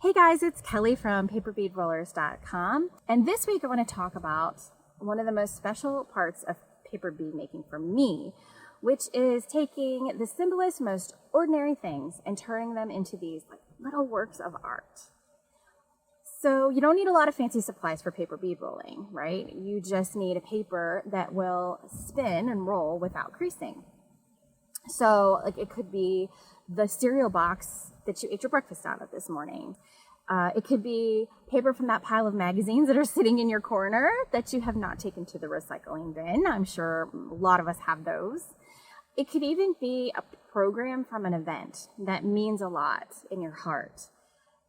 Hey guys, it's Kelly from paperbeadrollers.com, and this week I want to talk about one of the most special parts of paper bead making for me, which is taking the simplest, most ordinary things and turning them into these little works of art. So you don't need a lot of fancy supplies for paper bead rolling, right? You just need a paper that will spin and roll without creasing. So it could be the cereal box that you ate your breakfast out of this morning. It could be paper from that pile of magazines that are sitting in your corner that you have not taken to the recycling bin. I'm sure a lot of us have those. It could even be a program from an event that means a lot in your heart,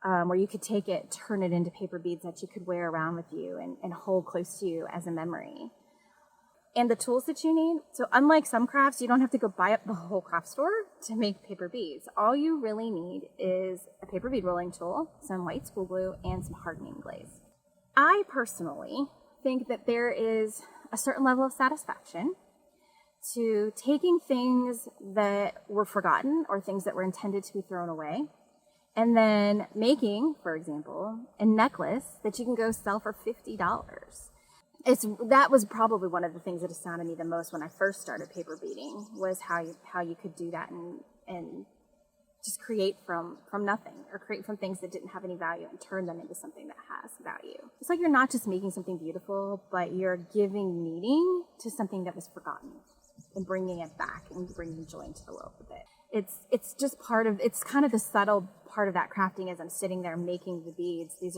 where you could take it, turn it into paper beads that you could wear around with you and hold close to you as a memory. And the tools that you need. So unlike some crafts, you don't have to go buy up the whole craft store to make paper beads. All you really need is a paper bead rolling tool, some white school glue, and some hardening glaze. I personally think that there is a certain level of satisfaction to taking things that were forgotten or things that were intended to be thrown away, and then making, for example, a necklace that you can go sell for $50. That was probably one of the things that astounded me the most when I first started paper beading, was how you could do that and just create from nothing, or create from things that didn't have any value and turn them into something that has value. It's like you're not just making something beautiful, but you're giving meaning to something that was forgotten and bringing it back and bringing joy into the world with it. It's just it's kind of the subtle part of that crafting as I'm sitting there making the beads. These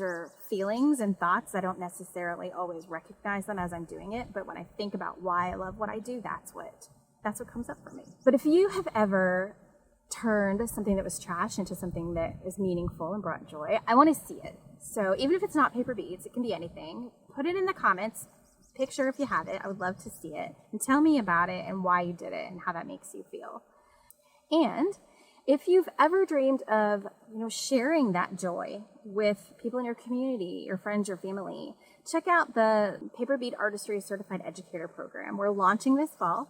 are feelings and thoughts. I don't necessarily always recognize them as I'm doing it, but when I think about why I love what I do, that's what comes up for me. But if you have ever turned something that was trash into something that is meaningful and brought joy, I want to see it. So even if it's not paper beads, it can be anything. Put it in the comments. Picture if you have it. I would love to see it. And tell me about it and why you did it and how that makes you feel. And if you've ever dreamed of, sharing that joy with people in your community, your friends, your family, check out the Paper Bead Artistry Certified Educator Program. We're launching this fall.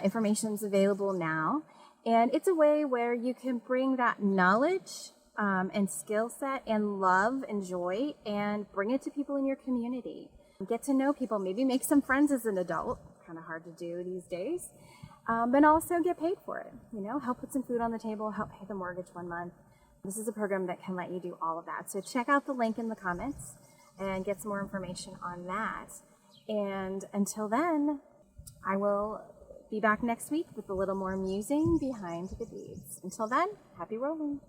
Information's available now. And it's a way where you can bring that knowledge and skill set and love and joy and bring it to people in your community. Get to know people, maybe make some friends as an adult, kind of hard to do these days, but also get paid for it. Help put some food on the table, help pay the mortgage 1 month. This is a program that can let you do all of that. So check out the link in the comments and get some more information on that. And until then, I will be back next week with a little more musing behind the beads. Until then, happy rolling.